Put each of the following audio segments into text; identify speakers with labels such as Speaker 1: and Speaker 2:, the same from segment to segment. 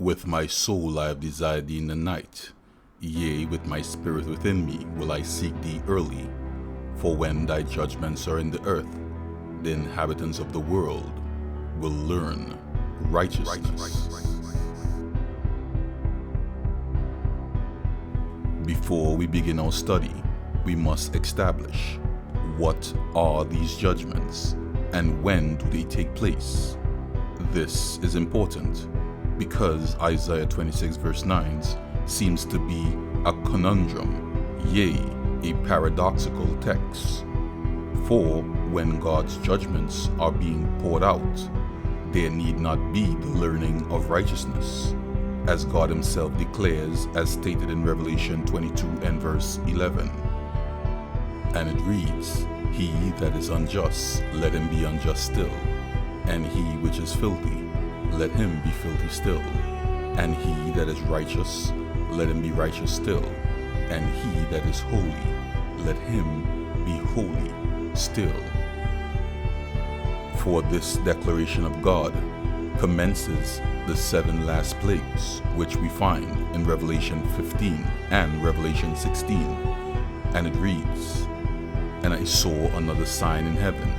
Speaker 1: With my soul I have desired thee in the night. Yea, with my spirit within me will I seek thee early. For when thy judgments are in the earth, the inhabitants of the world will learn righteousness. Before we begin our study, we must establish what are these judgments and when do they take place. This is important because Isaiah 26 verse 9 seems to be a conundrum, yea, a paradoxical text. For when God's judgments are being poured out, there need not be the learning of righteousness, as God himself declares as stated in Revelation 22 and verse 11. And it reads, He that is unjust, let him be unjust still, and he which is filthy, let him be filthy still, and he that is righteous, let him be righteous still, and he that is holy, let him be holy still. For this declaration of God commences the 7 last plagues, which we find in Revelation 15 and Revelation 16, and it reads, And I saw another sign in heaven,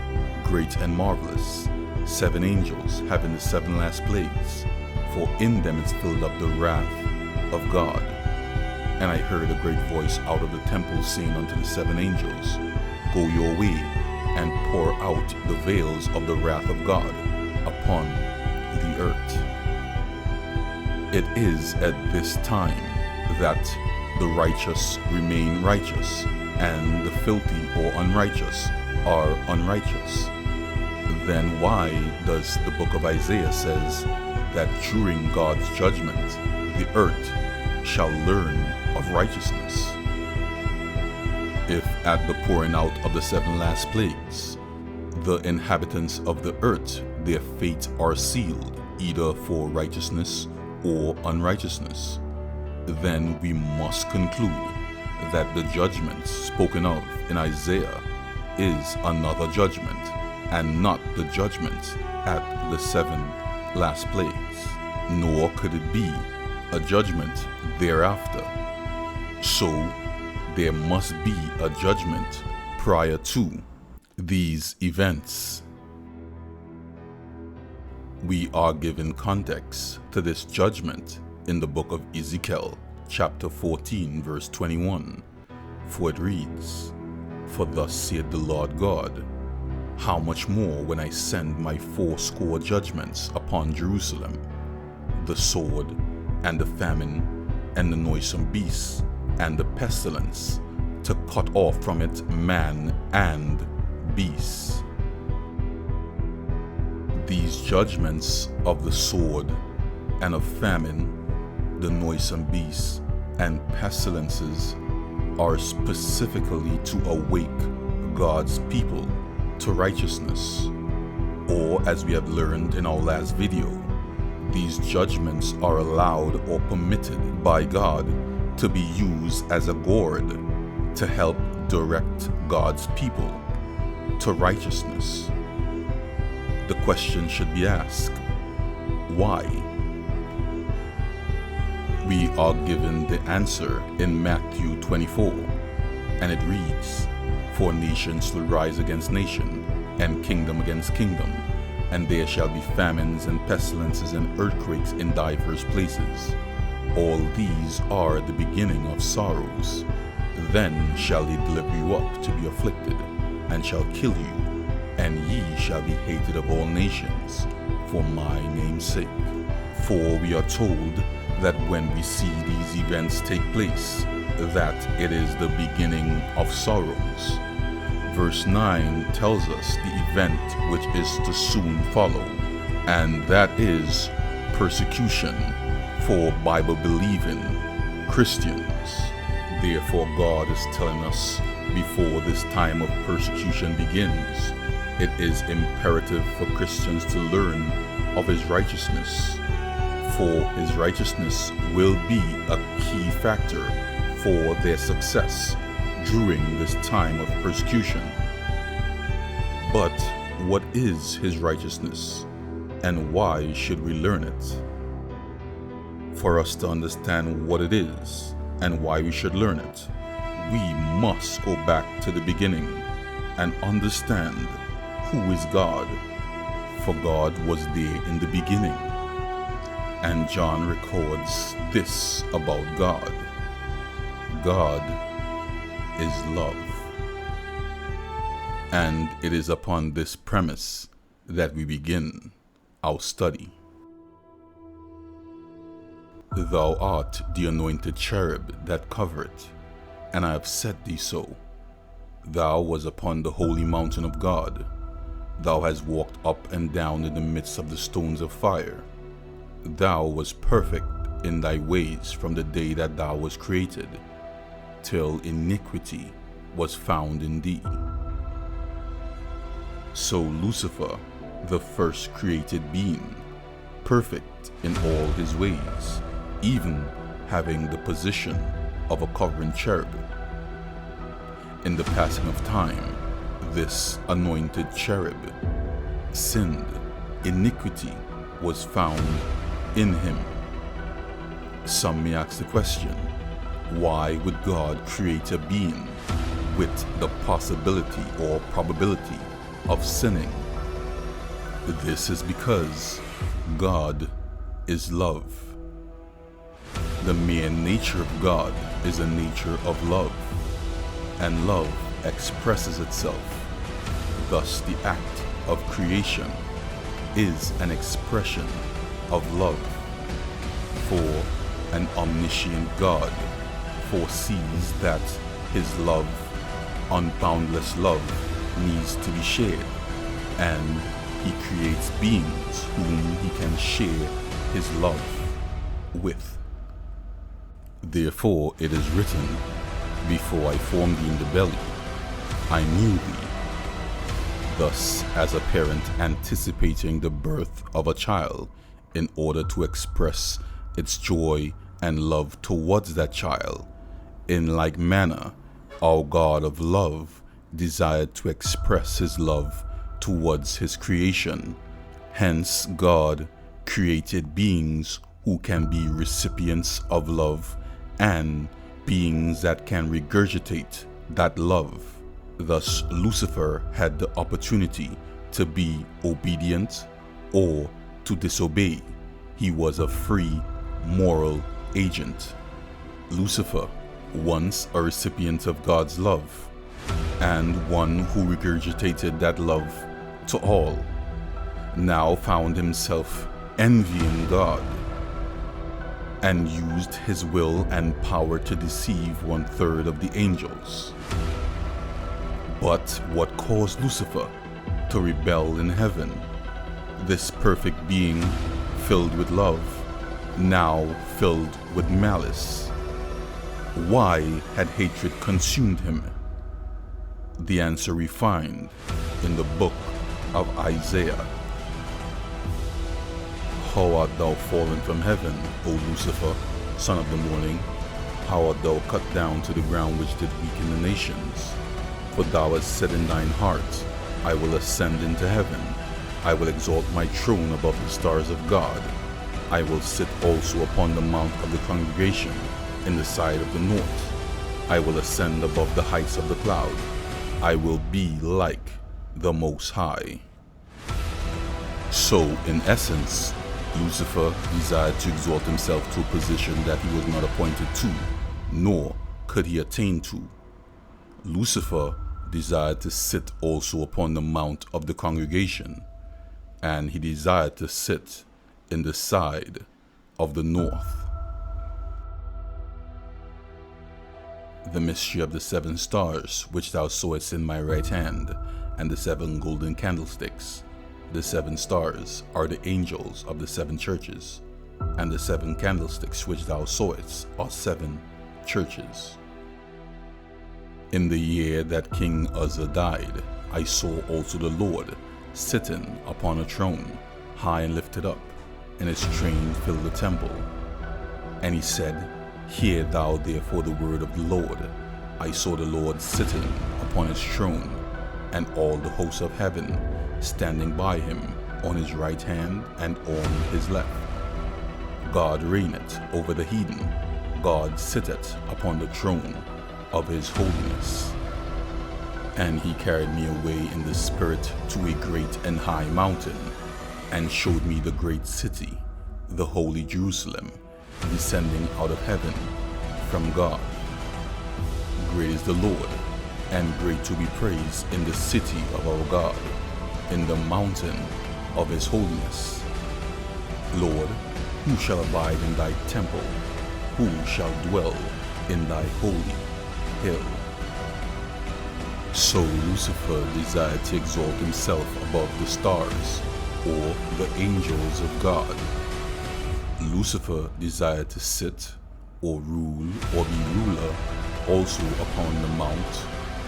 Speaker 1: great and marvelous, 7 angels having the 7 last plagues, for in them is filled up the wrath of God. And I heard a great voice out of the temple saying unto the 7 angels, Go your way, and pour out the veils of the wrath of God upon the earth. It is at this time that the righteous remain righteous, and the filthy or unrighteous are unrighteous. Then why does the book of Isaiah says that during God's judgment, the earth shall learn of righteousness? If at the pouring out of the 7 last plagues, the inhabitants of the earth, their fate are sealed, either for righteousness or unrighteousness, then we must conclude that the judgment spoken of in Isaiah is another judgment, and not the judgment at the 7 last plagues, nor could it be a judgment thereafter. So there must be a judgment prior to these events. We are given context to this judgment in the book of Ezekiel, chapter 14, verse 21, for it reads, For thus saith the Lord God, How much more when I send my 80 judgments upon Jerusalem, the sword, and the famine, and the noisome beast, and the pestilence, to cut off from it man and beast. These judgments of the sword, and of famine, the noisome beasts, and pestilences are specifically to awake God's people to righteousness. Or, as we have learned in our last video, these judgments are allowed or permitted by God to be used as a gourd to help direct God's people to righteousness. The question should be asked, why? We are given the answer in Matthew 24, and it reads, For nation shall rise against nation, and kingdom against kingdom, and there shall be famines and pestilences and earthquakes in divers places. All these are the beginning of sorrows. Then shall he deliver you up to be afflicted, and shall kill you, and ye shall be hated of all nations, for my name's sake. For we are told that when we see these events take place, that it is the beginning of sorrows. Verse 9 tells us the event which is to soon follow, and that is persecution for Bible-believing Christians. Therefore, God is telling us before this time of persecution begins, it is imperative for Christians to learn of his righteousness, for his righteousness will be a key factor for their success during this time of persecution. But what is his righteousness, and why should we learn it? For us to understand what it is and why we should learn it, we must go back to the beginning and understand who is God. For God was there in the beginning. And John records this about God. God is love. And it is upon this premise that we begin our study. Thou art the anointed cherub that covereth, and I have set thee so. Thou was upon the holy mountain of God. Thou hast walked up and down in the midst of the stones of fire. Thou was perfect in thy ways from the day that thou was created, till iniquity was found in thee. So Lucifer, the first created being, perfect in all his ways, even having the position of a covering cherub. In the passing of time, this anointed cherub sinned. Iniquity was found in him. Some may ask the question, why would God create a being with the possibility or probability of sinning? This is because God is love. The mere nature of God is a nature of love, and love expresses itself. Thus, the act of creation is an expression of love. For an omniscient God foresees that his love, unboundless love, needs to be shared, and he creates beings whom he can share his love with. Therefore it is written, before I formed thee in the belly, I knew thee. Thus, as a parent anticipating the birth of a child in order to express its joy and love towards that child, in like manner, our God of love desired to express his love towards his creation. Hence, God created beings who can be recipients of love and beings that can regurgitate that love. Thus, Lucifer had the opportunity to be obedient or to disobey. He was a free moral agent. Lucifer, once a recipient of God's love, and one who regurgitated that love to all, now found himself envying God and used his will and power to deceive 1/3 of the angels. But what caused Lucifer to rebel in heaven? This perfect being filled with love, now filled with malice. Why had hatred consumed him? The answer we find in the book of Isaiah. How art thou fallen from heaven, O Lucifer, son of the morning? How art thou cut down to the ground which did weaken the nations? For thou hast said in thine heart, I will ascend into heaven. I will exalt my throne above the stars of God. I will sit also upon the mount of the congregation in the side of the north. I will ascend above the heights of the cloud. I will be like the Most High. So, in essence, Lucifer desired to exalt himself to a position that he was not appointed to, nor could he attain to. Lucifer desired to sit also upon the mount of the congregation, and he desired to sit in the side of the north. The mystery of the 7 stars which thou sawest in my right hand, and the 7 golden candlesticks. The 7 stars are the angels of the 7 churches, and the 7 candlesticks which thou sawest are 7 churches. In the year that King Uzzah died, I saw also the Lord sitting upon a throne, high and lifted up, and his train filled the temple. And he said, Hear thou therefore the word of the Lord. I saw the Lord sitting upon his throne, and all the hosts of heaven standing by him on his right hand and on his left. God reigneth over the heathen. God sitteth upon the throne of his holiness. And he carried me away in the spirit to a great and high mountain, and showed me the great city, the holy Jerusalem, descending out of heaven from God. Great is the Lord, and great to be praised in the city of our God, in the mountain of his holiness. Lord, who shall abide in thy temple? Who shall dwell in thy holy hill? So Lucifer desired to exalt himself above the stars, or the angels of God. Lucifer desired to sit, or rule, or be ruler, also upon the mount,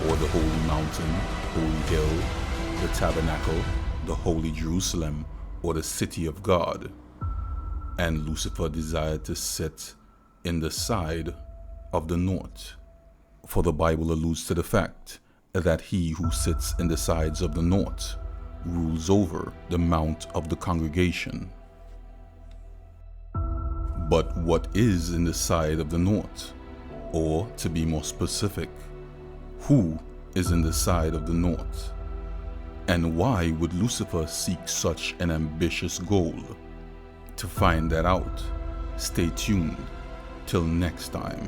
Speaker 1: or the holy mountain, holy hill, the tabernacle, the holy Jerusalem, or the city of God. And Lucifer desired to sit in the side of the north. For the Bible alludes to the fact that he who sits in the sides of the north rules over the mount of the congregation. But what is in the side of the north? Or, to be more specific, who is in the side of the north? And why would Lucifer seek such an ambitious goal? To find that out, stay tuned till next time.